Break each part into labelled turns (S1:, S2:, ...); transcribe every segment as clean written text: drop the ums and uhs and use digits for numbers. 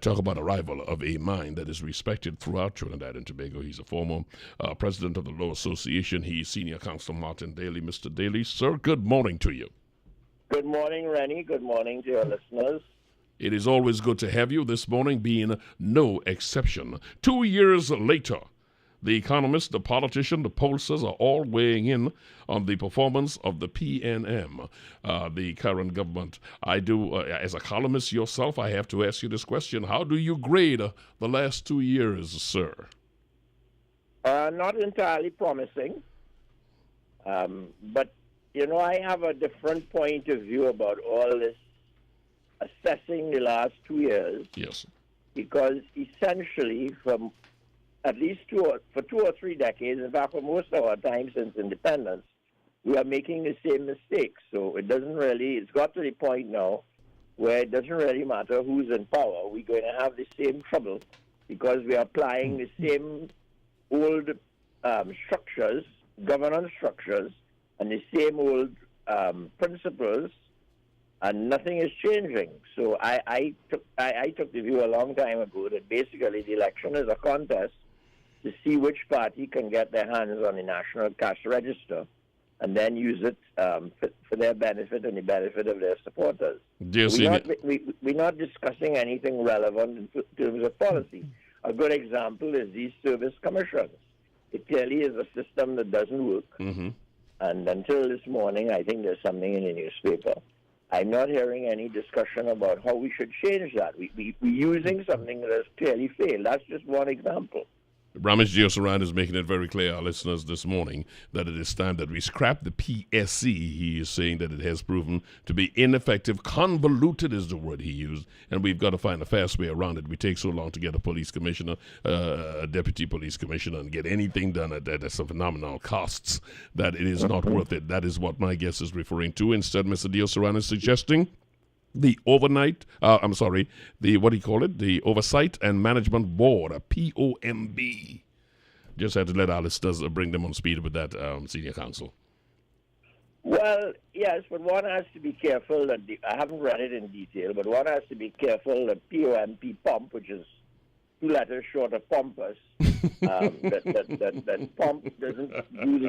S1: talk about a rival of a mind that is respected throughout Trinidad and Tobago. He's a former president of the Law Association. He's Senior Counsel Martin Daly. Mr. Daly, sir, good morning to you.
S2: Good morning, Rennie. Good morning to your listeners.
S1: It is always good to have you, this morning being no exception. 2 years later, the economists, the politicians, the pollsters are all weighing in on the performance of the PNM, the current government. I do, as a columnist yourself, I have to ask you this question. How do you grade the last 2 years, sir?
S2: Not entirely promising. But, I have a different point of view about all this assessing the last 2 years.
S1: Yes.
S2: Because essentially, from at least for 2 or 3 decades, in fact, for most of our time since independence, we are making the same mistakes. So it's got to the point now where it doesn't really matter who's in power. We're going to have the same trouble because we are applying the same old structures, governance structures, and the same old principles, and nothing is changing. So I took the view a long time ago that basically the election is a contest to see which party can get their hands on the national cash register and then use it for their benefit and the benefit of their supporters. We're not discussing anything relevant in terms of policy. A good example is these service commissions. It clearly is a system that doesn't work. Mm-hmm. And until this morning, I think there's something in the newspaper. I'm not hearing any discussion about how we should change that. We're using something that has clearly failed. That's just one example.
S1: Ramesh Diosaran is making it very clear, our listeners, this morning, that it is time that we scrap the PSC. He is saying that it has proven to be ineffective. Convoluted is the word he used, and we've got to find a fast way around it. We take so long to get a police commissioner, a deputy police commissioner, and get anything done at some phenomenal costs that it is not worth it. That is what my guest is referring to. Instead, Mr. Diosaran is suggesting the The Oversight and Management Board, a POMB. Just had to let our listeners bring them on speed with that, Senior Counsel.
S2: Well, yes, but one has to be careful that I haven't read it in detail, but one has to be careful that POMP, pump, which is 2 letters short of pompous, that pump doesn't do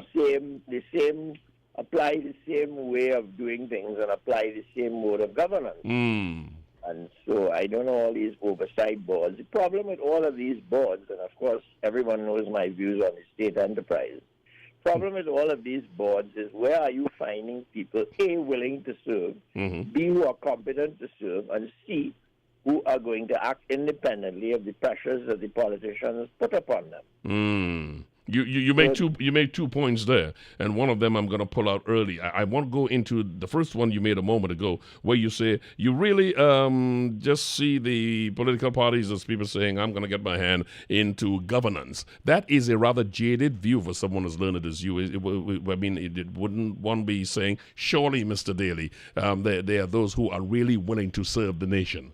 S2: apply the same way of doing things and apply the same mode of governance. And so I don't know all these oversight boards. The problem with all of these boards, and of course everyone knows my views on the state enterprise, problem with all of these boards is where are you finding people, A, willing to serve, B, who are competent to serve, and C, who are going to act independently of the pressures that the politicians put upon them.
S1: You made 2 points there, and one of them I'm going to pull out early. I want to go into the first one you made a moment ago, where you say you really just see the political parties as people saying, I'm going to get my hand into governance. That is a rather jaded view for someone as learned as you. Wouldn't one be saying, surely, Mr. Daly, there are those who are really willing to serve the nation?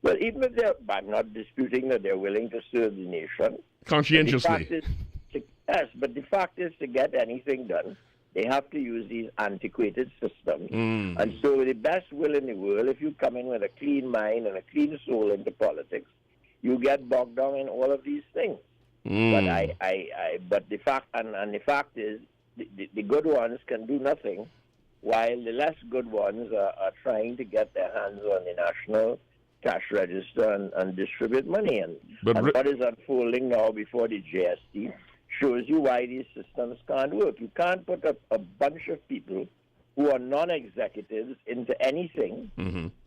S2: Well, even if I'm not disputing that they're willing to serve the nation.
S1: Conscientiously.
S2: Yes, but the fact is, to get anything done, they have to use these antiquated systems. And so with the best will in the world, if you come in with a clean mind and a clean soul into politics, you get bogged down in all of these things. But the fact is, the good ones can do nothing, while the less good ones are trying to get their hands on the national cash register and distribute money. And what is unfolding now before the JST shows you why these systems can't work. You can't put a bunch of people who are non-executives into anything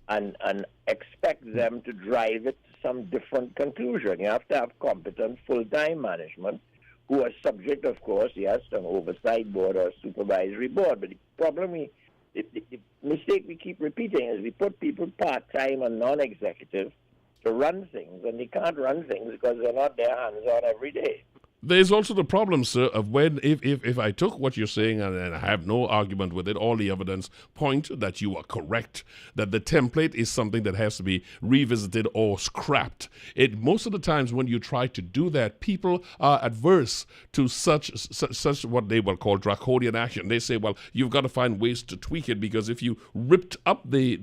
S2: and expect them to drive it to some different conclusion. You have to have competent full-time management who are subject, of course, yes, to an oversight board or a supervisory board. But the problem, the mistake we keep repeating is we put people part-time and non-executive to run things, and they can't run things because they're not their hands-on every day.
S1: There's also the problem, sir, of when if I took what you're saying and I have no argument with it, all the evidence point that you are correct, that the template is something that has to be revisited or scrapped. It most of the times when you try to do that, people are adverse to such what they will call draconian action. They say, well, you've got to find ways to tweak it, because if you ripped up the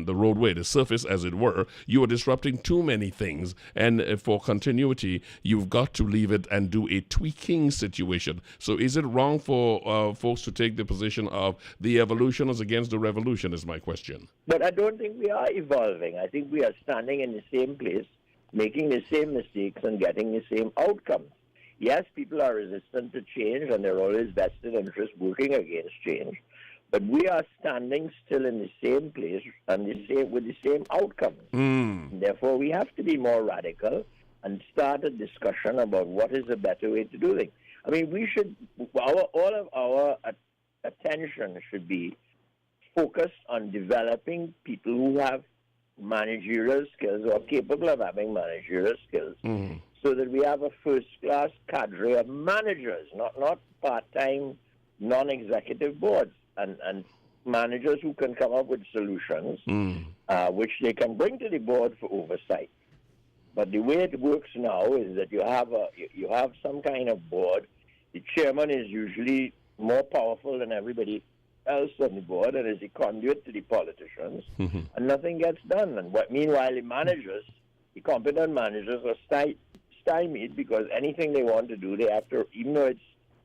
S1: roadway, the surface as it were, you are disrupting too many things, and for continuity, you've got to leave it and do a tweaking situation. So is it wrong for folks to take the position of the evolution is against the revolution, is my question.
S2: But I don't think we are evolving. I think we are standing in the same place, making the same mistakes and getting the same outcomes. Yes, people are resistant to change, and there are always vested interests working against change. But we are standing still in the same place and with the same outcomes. Therefore, we have to be more radical and start a discussion about what is a better way to do things. I mean, we should, all of our attention should be focused on developing people who have managerial skills or capable of having managerial skills, so that we have a first-class cadre of managers, not part-time, non-executive boards, and managers who can come up with solutions which they can bring to the board for oversight. But the way it works now is that you have some kind of board. The chairman is usually more powerful than everybody else on the board and is a conduit to the politicians, and nothing gets done. And meanwhile, the competent managers are stymied, because anything they want to do, they have to, even though it's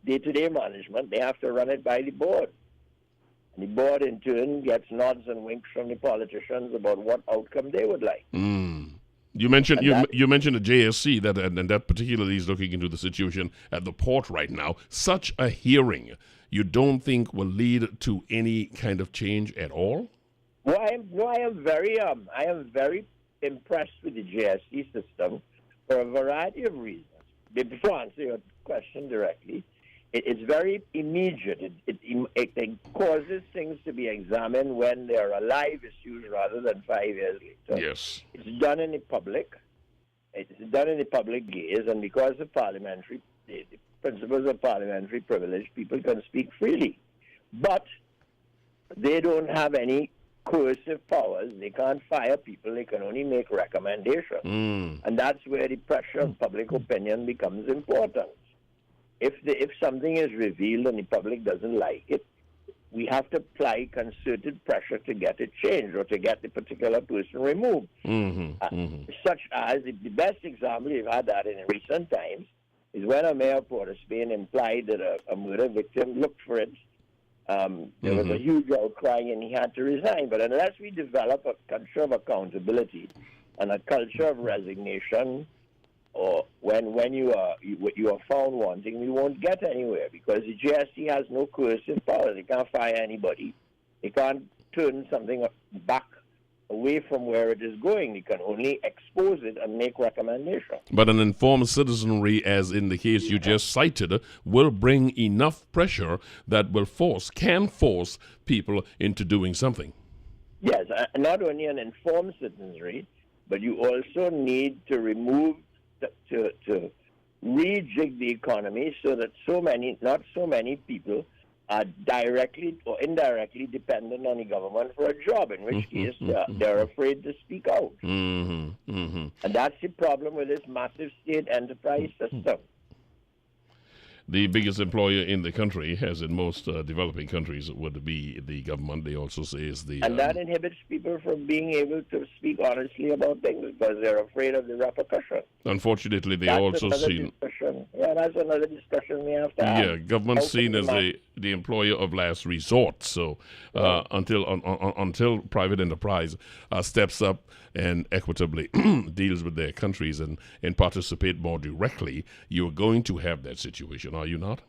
S2: day-to-day management, they have to run it by the board. And the board, in turn, gets nods and winks from the politicians about what outcome they would like.
S1: You mentioned you mentioned the JSC and that particularly is looking into the situation at the port right now. Such a hearing, you don't think will lead to any kind of change at all?
S2: Well, I am very impressed with the JSC system for a variety of reasons. Before I answer your question directly, it's very immediate. It causes things to be examined when they are alive issues rather than 5 years later.
S1: Yes.
S2: It's done in the public. It's done in the public gaze, and because of the principles of parliamentary privilege, people can speak freely. But they don't have any coercive powers. They can't fire people. They can only make recommendations. And that's where the pressure of public opinion becomes important. If something is revealed and the public doesn't like it, we have to apply concerted pressure to get it changed or to get the particular person removed. Such as, the best example we've had that in recent times is when a mayor of Port of Spain implied that a murder victim looked for it. There was a huge outcry and he had to resign. But unless we develop a culture of accountability and a culture of resignation, or when you are found wanting, we won't get anywhere, because the JSC has no coercive power. They can't fire anybody. They can't turn something back away from where it is going. They can only expose it and make recommendations.
S1: But an informed citizenry, as in the case you just cited, will bring enough pressure that can force people into doing something.
S2: Yes, not only an informed citizenry, but you also need to remove to rejig the economy so that not so many people are directly or indirectly dependent on the government for a job, in which case they're afraid to speak out. And that's the problem with this massive state enterprise system.
S1: The biggest employer in the country, as in most developing countries, would be the government. They also say is the...
S2: And that inhibits people from being able to speak honestly about things because they're afraid of the repercussions.
S1: Unfortunately,
S2: that's another discussion we have to have.
S1: Yeah, government's seen as the employer of last resort. So until private enterprise steps up and equitably deals with their countries and participate more directly, you're going to have that situation, are you not?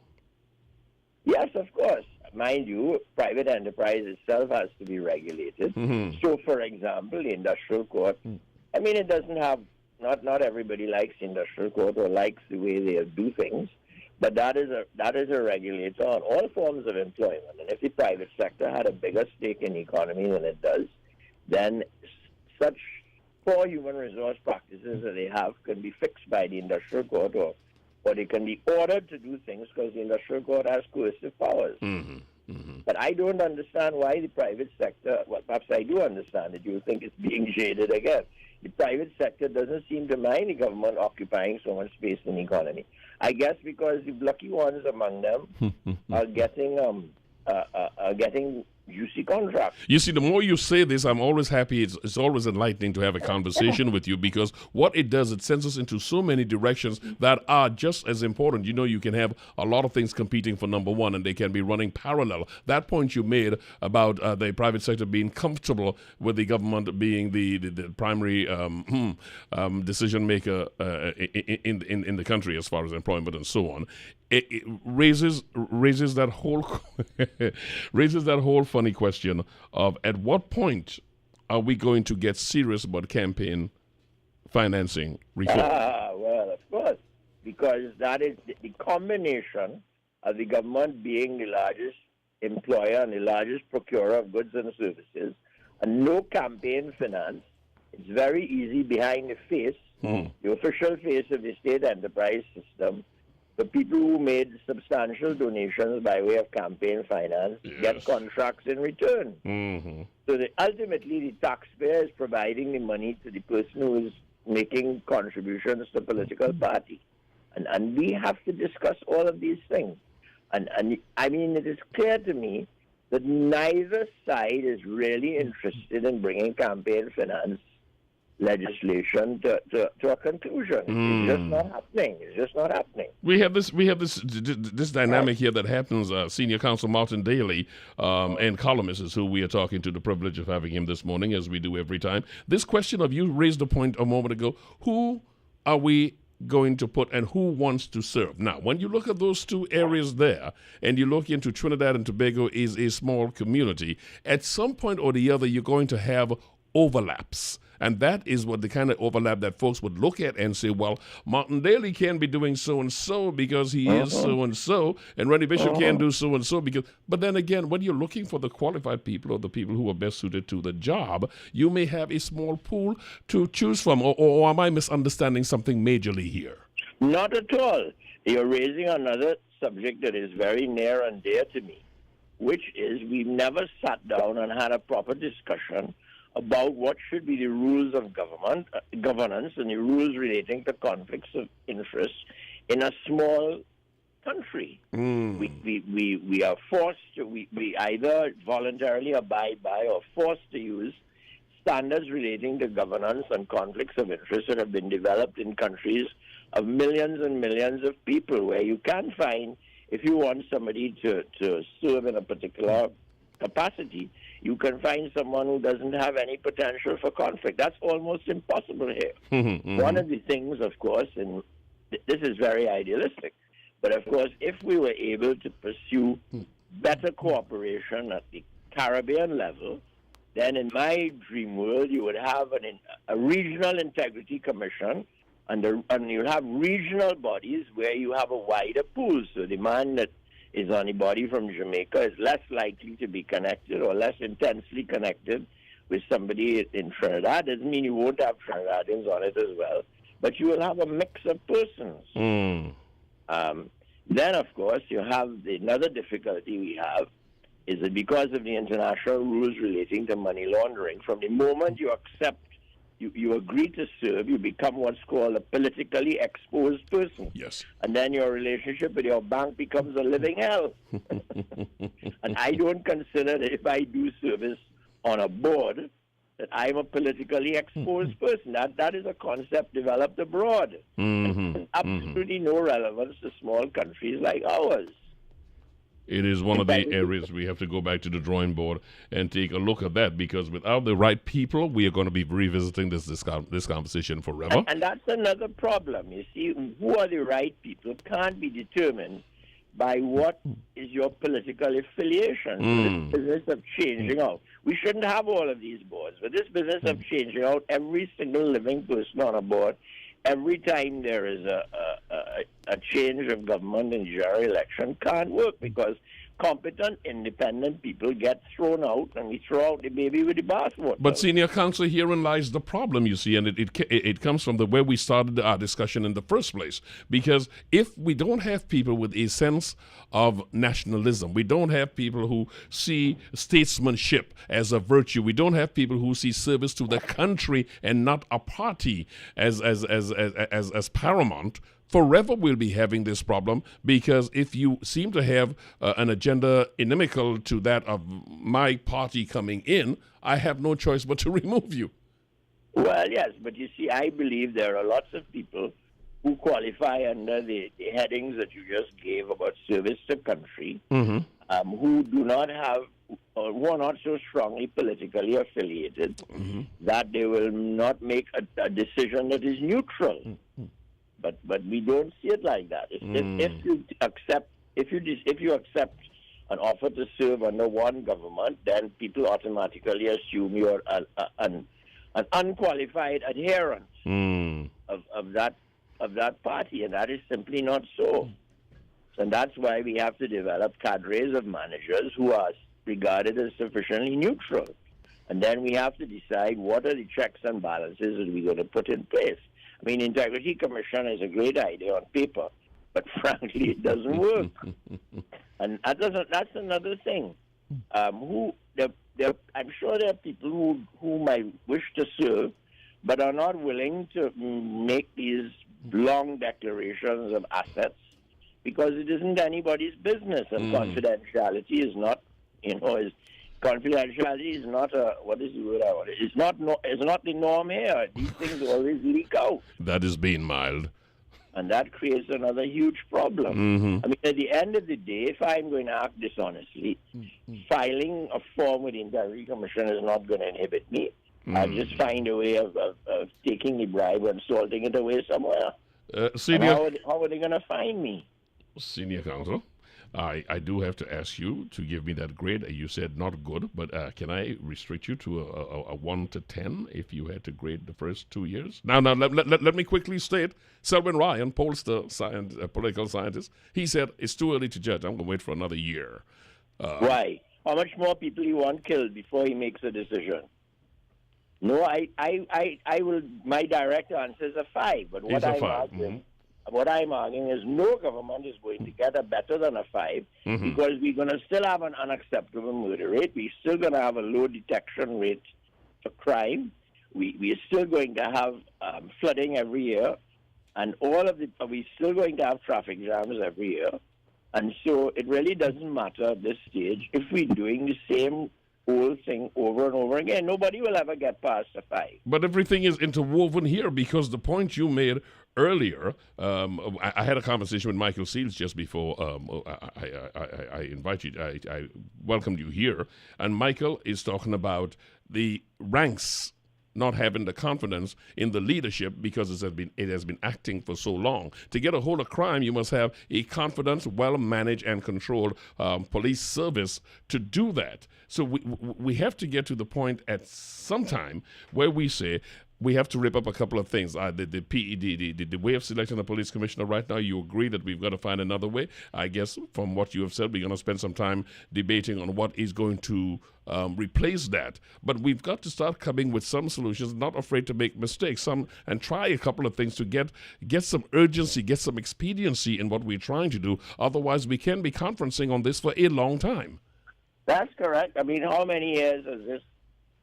S2: Yes, of course. Mind you, private enterprise itself has to be regulated. So, for example, the industrial court, I mean, it doesn't have, not everybody likes the industrial court or likes the way they do things, but that is a regulator on all forms of employment. And if the private sector had a bigger stake in the economy than it does, then such poor human resource practices that they have can be fixed by the industrial court, or they can be ordered to do things because the industrial court has coercive powers. But I don't understand why the private sector, well, perhaps I do understand it. You think it's being shaded again. The private sector doesn't seem to mind the government occupying so much space in the economy. I guess because the lucky ones among them are getting juicy contracts.
S1: You see, the more you say this, I'm always happy. It's always enlightening to have a conversation with you, because what it does, it sends us into so many directions that are just as important. You know, you can have a lot of things competing for number one, and they can be running parallel. That point you made about the private sector being comfortable with the government being the primary decision maker in the country as far as employment and so on. It raises that whole funny question of, at what point are we going to get serious about campaign financing reform?
S2: Well, of course, because that is the combination of the government being the largest employer and the largest procurer of goods and services, and no campaign finance. It's very easy behind the face, the official face of the state enterprise system. The people who made substantial donations by way of campaign finance get contracts in return. So ultimately, the taxpayer is providing the money to the person who is making contributions to the political party. And we have to discuss all of these things. And I mean, it is clear to me that neither side is really interested in bringing campaign finance legislation to a conclusion. It's just not happening.
S1: We have this dynamic here that happens. Senior Counsel Martin Daly and columnist who we are talking to, the privilege of having him this morning, as we do every time. This question of, you raised a point a moment ago, who are we going to put and who wants to serve? Now, when you look at those two areas there, and you look into Trinidad and Tobago is a small community, at some point or the other, you're going to have overlaps. And that is what the kind of overlap that folks would look at and say, well, Martin Daly can be doing so-and-so because he is so-and-so, and Rennie Bishop can do so-and-so because... But then again, when you're looking for the qualified people or the people who are best suited to the job, you may have a small pool to choose from. Or am I misunderstanding something majorly here?
S2: Not at all. You're raising another subject that is very near and dear to me, which is we've never sat down and had a proper discussion about what should be the rules of governance and the rules relating to conflicts of interest in a small country. We are forced to, we either voluntarily abide by or forced to use standards relating to governance and conflicts of interest that have been developed in countries of millions and millions of people, where you can find, if you want somebody to serve in a particular capacity, you can find someone who doesn't have any potential for conflict. That's almost impossible here. One of the things, of course, and this is very idealistic, but of course, if we were able to pursue better cooperation at the Caribbean level, then in my dream world, you would have a regional integrity commission, and you'll have regional bodies where you have a wider pool. So the man that is on the body from Jamaica is less likely to be connected or less intensely connected with somebody in Trinidad. Doesn't mean you won't have Trinidadians on it as well, but you will have a mix of persons. Then, of course, you have another difficulty we have is that because of the international rules relating to money laundering, from the moment you accept, you agree to serve, you become what's called a politically exposed person.
S1: Yes.
S2: And then your relationship with your bank becomes a living hell. And I don't consider that if I do service on a board, that I'm a politically exposed person. That is a concept developed abroad. And has absolutely no relevance to small countries like ours.
S1: It is one of the areas we have to go back to the drawing board and take a look at that, because without the right people, we are going to be revisiting this conversation forever.
S2: And that's another problem. You see, who are the right people can't be determined by what is your political affiliation. This business of changing out. We shouldn't have all of these boards, but this business of changing out every single living person on a board every time there is a change of government in general election can't work, because competent, independent people get thrown out, and we throw out the baby with the bathwater.
S1: But senior counsel, herein lies the problem, you see, and it comes from where we started our discussion in the first place. Because if we don't have people with a sense of nationalism, we don't have people who see statesmanship as a virtue, we don't have people who see service to the country and not a party as paramount. Forever we'll be having this problem, because if you seem to have an agenda inimical to that of my party coming in, I have no choice but to remove you.
S2: Well, yes, but you see, I believe there are lots of people who qualify under the headings that you just gave about service to country, who do not have, or who are not so strongly politically affiliated that they will not make a decision that is neutral. But we don't see it like that. If you accept an offer to serve under one government, then people automatically assume you're an unqualified adherent of that party, and that is simply not so. And that's why we have to develop cadres of managers who are regarded as sufficiently neutral. And then we have to decide what are the checks and balances that we're going to put in place. I mean, Integrity Commission is a great idea on paper, but frankly, it doesn't work. And that's another thing. I'm sure there are people who might wish to serve, but are not willing to make these long declarations of assets, because it isn't anybody's business, and confidentiality is not, confidentiality is not what is the word I want? It's not the norm here. These things always leak out.
S1: That is being mild.
S2: And that creates another huge problem. I mean, at the end of the day, if I'm going to act dishonestly, filing a form with the Integrity Commission is not going to inhibit me. I'll just find a way of taking the bribe and salting it away somewhere. How are they going to find me?
S1: Senior counsel, I do have to ask you to give me that grade. You said not good, but can I restrict you to a 1 to 10 if you had to grade the first 2 years? Now, let me quickly state, Selwyn Ryan, pollster, political scientist, he said it's too early to judge. I'm going to wait for another year.
S2: Why? How much more people you want killed before he makes a decision? No, I will. My direct answer is a 5. But what I'm arguing is no government is going to get a better than a 5 because we're going to still have an unacceptable murder rate. We're still going to have a low detection rate for crime. We are still going to have flooding every year, and we're still going to have traffic jams every year. And so it really doesn't matter at this stage if we're doing the same whole thing over and over again. Nobody will ever get past a 5.
S1: But everything is interwoven here, because the point you made earlier, I had a conversation with Michael Seals just before I invited you, I welcomed you here, and Michael is talking about the ranks not having the confidence in the leadership because it has been acting for so long. To get a hold of crime, you must have a confident, well-managed and controlled police service to do that. So we have to get to the point at some time where we say we have to rip up a couple of things. The way of selecting a police commissioner right now, you agree that we've got to find another way. I guess from what you have said, we're going to spend some time debating on what is going to replace that. But we've got to start coming with some solutions, not afraid to make mistakes, and try a couple of things to get some urgency, get some expediency in what we're trying to do. Otherwise, we can be conferencing on this for a long time.
S2: That's correct. I mean, how many years has this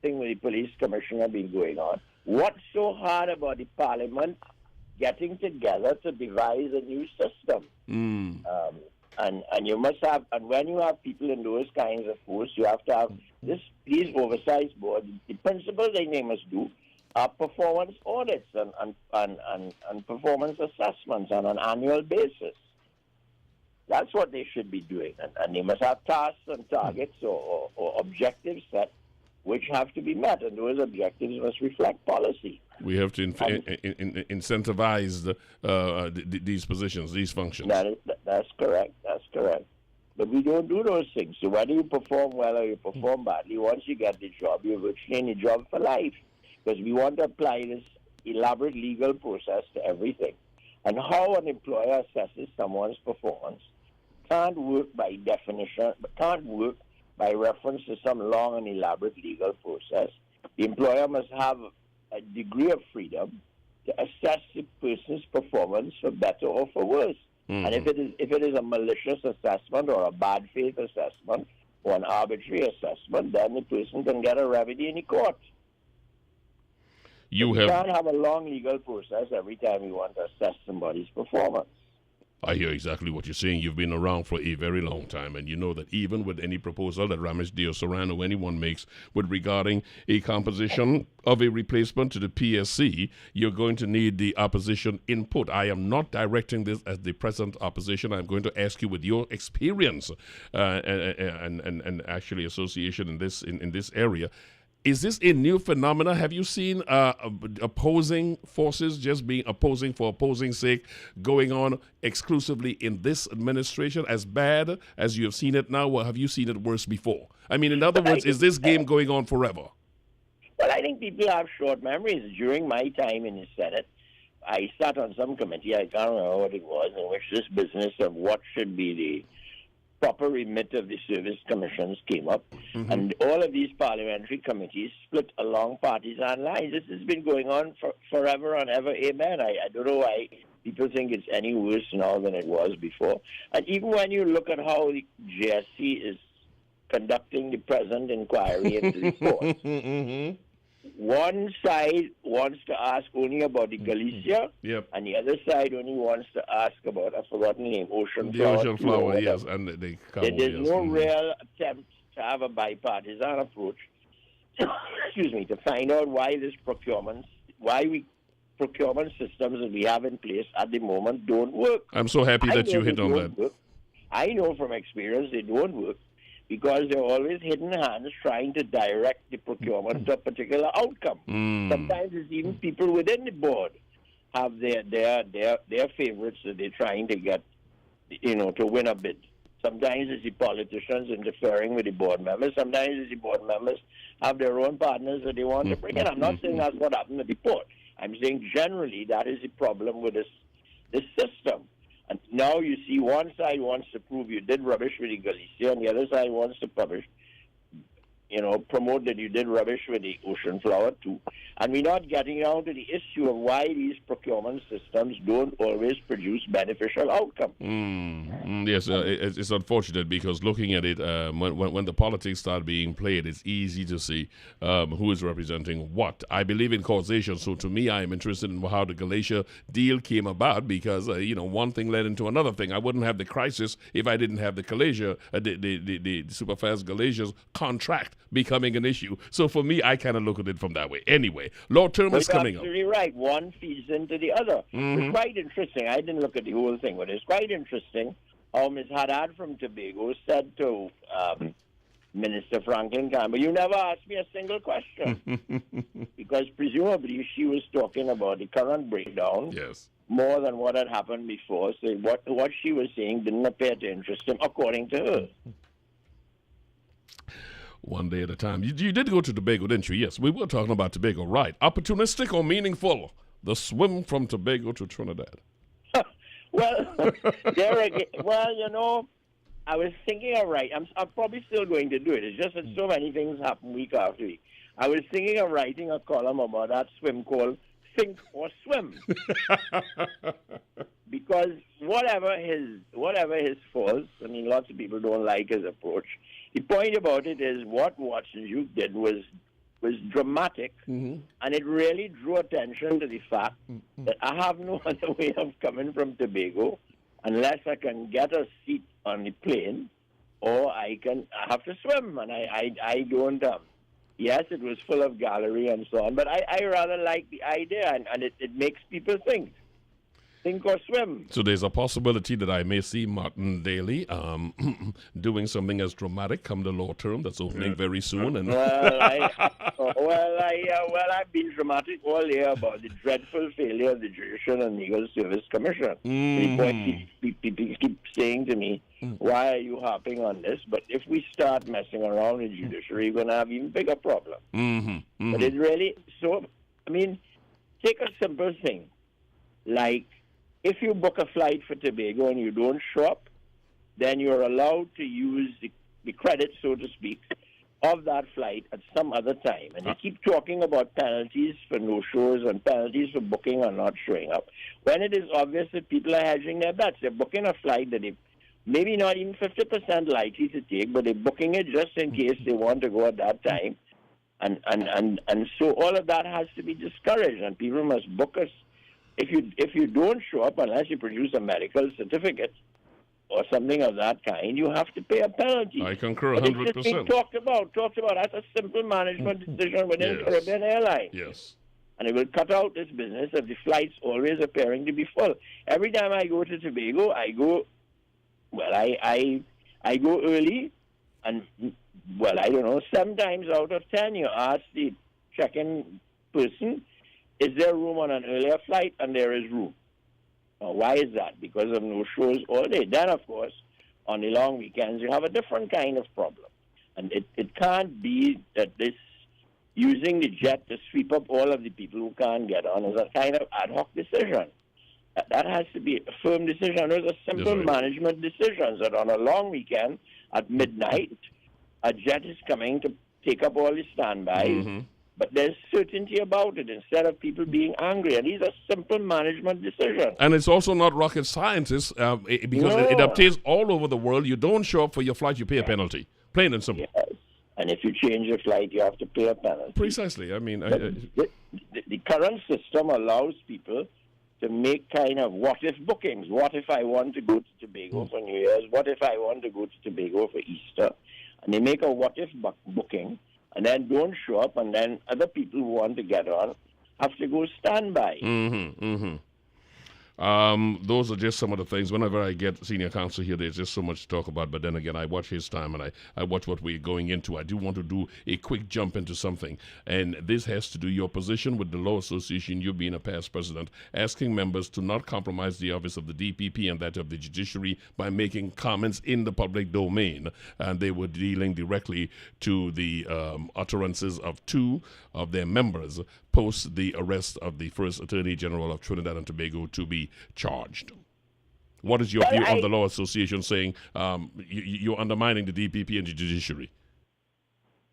S2: thing with the police commissioner been going on? What's so hard about the parliament getting together to devise a new system? And you must have, and when you have people in those kinds of posts, you have to have these oversight boards. The principal thing they must do are performance audits and performance assessments on an annual basis. That's what they should be doing, and they must have tasks and targets or objectives set which have to be met, and those objectives must reflect policy.
S1: We have to incentivize these positions, these functions.
S2: That's correct. That's correct. But we don't do those things. So whether you perform well or you perform badly, once you get the job, you're virtually in the job for life. Because we want to apply this elaborate legal process to everything. And how an employer assesses someone's performance can't work by definition, but can't work by reference to some long and elaborate legal process. The employer must have a degree of freedom to assess the person's performance for better or for worse. And if it is a malicious assessment or a bad faith assessment or an arbitrary assessment, then the person can get a remedy in the court. You can't have a long legal process every time you want to assess somebody's performance.
S1: I hear exactly what you're saying. You've been around for a very long time, and you know that even with any proposal that Ramesh Deosaran or anyone makes with regarding a composition of a replacement to the PSC, you're going to need the opposition input. I am not directing this as the present opposition. I'm going to ask you with your experience and actually association in this area. Is this a new phenomena? Have you seen opposing forces just being opposing for opposing sake going on exclusively in this administration as bad as you have seen it now, or have you seen it worse before? I mean, in other words, is this game going on forever?
S2: Well, I think people have short memories. During my time in the Senate, I sat on some committee, I can't remember what it was, in which this business of what should be the proper remit of the service commissions came up, and all of these parliamentary committees split along partisan lines. This has been going on for forever and ever. Amen. I don't know why people think it's any worse now than it was before. And even when you look at how the JSC is conducting the present inquiry into the court, one side wants to ask only about the Galicia, and the other side only wants to ask about, I've forgotten the name, Ocean Flower.
S1: The Ocean Flower, yes. And
S2: there's no real attempt to have a bipartisan approach, excuse me, to find out why procurement systems that we have in place at the moment don't work.
S1: I'm so happy that you hit on that.
S2: Work. I know from experience they don't work, because there are always hidden hands trying to direct the procurement to a particular outcome. Sometimes it's even people within the board have their favorites that they're trying to get, to win a bid. Sometimes it's the politicians interfering with the board members. Sometimes it's the board members have their own partners that they want to bring in. I'm not saying that's what happened at the port. I'm saying generally that is the problem with this system. And now you see one side wants to prove you did rubbish with the Galicia, and the other side wants to promote that you did rubbish with the Ocean Flower too. And we're not getting down to the issue of why these procurement systems don't always produce beneficial outcomes.
S1: Yes, it's unfortunate, because looking at it, when the politics start being played, it's easy to see who is representing what. I believe in causation, so to me, I am interested in how the Galicia deal came about, because one thing led into another thing. I wouldn't have the crisis if I didn't have the Galicia, the Superfast Galicia's contract becoming an issue. So for me, I kind of look at it from that way. Anyway, law term is coming up.
S2: You're absolutely right. One feeds into the other. It's quite interesting. I didn't look at the whole thing, but it's quite interesting how Ms. Haddad from Tobago said to Minister Franklin Campbell, "You never asked me a single question." Because presumably she was talking about the current breakdown more than what had happened before. So what she was saying didn't appear to interest him, according to her.
S1: One day at a time. You did go to Tobago, didn't you? Yes, we were talking about Tobago, right. Opportunistic or meaningful? The swim from Tobago to Trinidad.
S2: Well, there again. Well, I was thinking of I'm probably still going to do it. It's just that so many things happen week after week. I was thinking of writing a column about that swim called Think or Swim. Because whatever his faults, I mean, lots of people don't like his approach. The point about it is what Watson Duke did was dramatic, and it really drew attention to the fact that I have no other way of coming from Tobago unless I can get a seat on the plane, or I have to swim, and I don't. Yes, it was full of gallery and so on, but I rather like the idea, and it makes people think. Think or swim.
S1: So there's a possibility that I may see Martin Daly doing something as dramatic come the law term that's opening very soon. And
S2: I've been dramatic all year about the dreadful failure of the Judicial and Legal Service Commission. People keep saying to me, "Why are you harping on this?" But if we start messing around with judiciary, we're going to have even bigger problems. But it really, take a simple thing. Like, if you book a flight for Tobago and you don't show up, then you're allowed to use the credit, so to speak, of that flight at some other time. And they keep talking about penalties for no-shows and penalties for booking or not showing up, when it is obvious that people are hedging their bets. They're booking a flight that they maybe not even 50% likely to take, but they're booking it just in case they want to go at that time. And so all of that has to be discouraged, and people must book us. If you don't show up unless you produce a medical certificate or something of that kind, you have to pay a penalty.
S1: I concur 100%.
S2: But it's just being talked about. That's a simple management decision within Caribbean Airlines.
S1: Yes.
S2: And it will cut out this business of the flights always appearing to be full. Every time I go to Tobago, I go early, and, I don't know, 7 times out of 10, you ask the check-in person, is there room on an earlier flight? And there is room. Now, why is that? Because of no shows all day. Then, of course, on the long weekends, you have a different kind of problem. And it can't be that this using the jet to sweep up all of the people who can't get on is a kind of ad hoc decision. That has to be a firm decision. Those are simple management decisions that on a long weekend at midnight, a jet is coming to take up all the standbys. Mm-hmm. But there's certainty about it instead of people being angry. And these are simple management decisions.
S1: And it's also not rocket science because it obtains all over the world. You don't show up for your flight, you pay a penalty. Plain and simple.
S2: Yes. And if you change your flight, you have to pay a penalty.
S1: Precisely. I mean,
S2: the current system allows people to make kind of what-if bookings. What if I want to go to Tobago for New Year's? What if I want to go to Tobago for Easter? And they make a what-if booking, and then don't show up, and then other people who want to get on have to go standby.
S1: Mm-hmm, mm-hmm. Those are just some of the things. Whenever I get senior counsel here, there's just so much to talk about. But then again, I watch his time and I watch what we're going into. I do want to do a quick jump into something. And this has to do your position with the Law Association, you being a past president, asking members to not compromise the office of the DPP and that of the judiciary by making comments in the public domain. And they were dealing directly to the utterances of 2 of their members post the arrest of the first Attorney General of Trinidad and Tobago to be charged. What is your view on the Law Association saying you're undermining the DPP and the judiciary?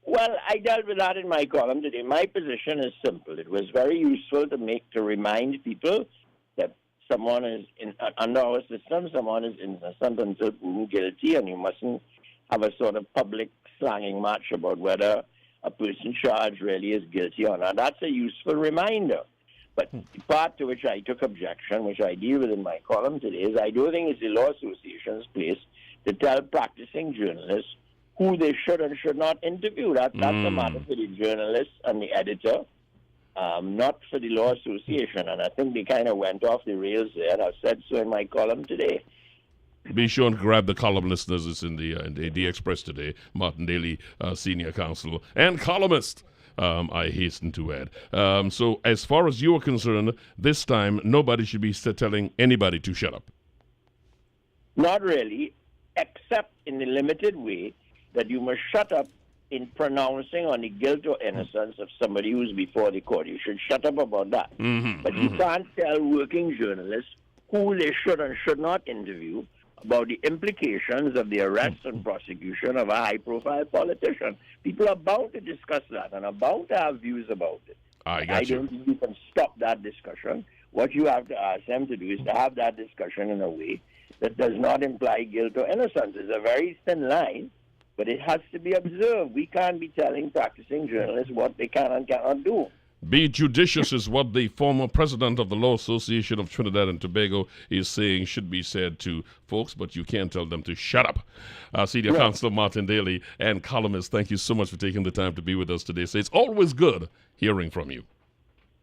S2: Well, I dealt with that in my column today. My position is simple. It was very useful to remind people that someone is under our system, someone is innocent until proven guilty, and you mustn't have a sort of public slanging match about whether a person charged really is guilty or not. That's a useful reminder. But the part to which I took objection, which I deal with in my column today, is I don't think it's the Law Association's place to tell practicing journalists who they should and should not interview. That's a matter for the journalist and the editor, not for the Law Association. And I think they kind of went off the rails there, and I've said so in my column today.
S1: Be sure and grab the column, listeners. It's in the Express today. Martin Daly, senior counsel and columnist, I hasten to add. So as far as you are concerned, this time nobody should be telling anybody to shut up.
S2: Not really, except in the limited way that you must shut up in pronouncing on the guilt or innocence of somebody who's before the court. You should shut up about that. But you can't tell working journalists who they should and should not interview about the implications of the arrest and prosecution of a high-profile politician. People are bound to discuss that and are bound to have views about it.
S1: I
S2: don't think you can stop that discussion. What you have to ask them to do is to have that discussion in a way that does not imply guilt or innocence. It's a very thin line, but it has to be observed. We can't be telling practicing journalists what they can and cannot do.
S1: Be judicious is what the former president of the Law Association of Trinidad and Tobago is saying should be said to folks, but you can't tell them to shut up. Senior Counsel Martin Daly and columnist, thank you so much for taking the time to be with us today. So it's always good hearing from you.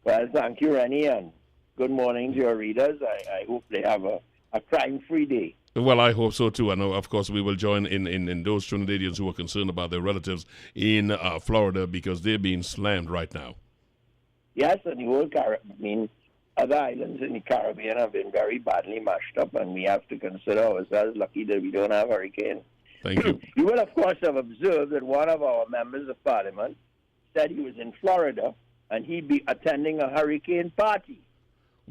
S2: Well, thank you, Rennie, and good morning to your readers. I hope they have a crime-free day.
S1: Well, I hope so, too. I know, of course, we will join in those Trinidadians who are concerned about their relatives in Florida because they're being slammed right now.
S2: Yes, and the whole other islands in the Caribbean have been very badly mashed up, and we have to consider ourselves lucky that we don't have hurricane.
S1: Thank you.
S2: You will, of course, have observed that one of our members of parliament said he was in Florida, and he'd be attending a hurricane party.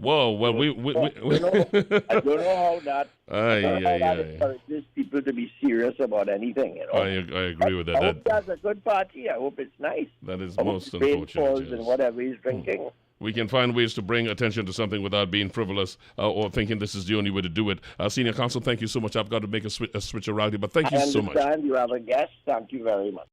S1: Whoa, well, we
S2: I don't know how that, I don't know how that
S1: aye.
S2: encourages people to be serious about anything, you know.
S1: I agree with
S2: I
S1: that.
S2: hope that's a good party. I hope it's nice.
S1: That is
S2: I hope
S1: most
S2: the pain
S1: unfortunate.
S2: falls
S1: Yes.
S2: in whatever he's drinking.
S1: We can find ways to bring attention to something without being frivolous or thinking this is the only way to do it. Senior Counsel, thank you so much. I've got to make a switch around here, but thank you so much.
S2: I understand you have a guest. Thank you very much.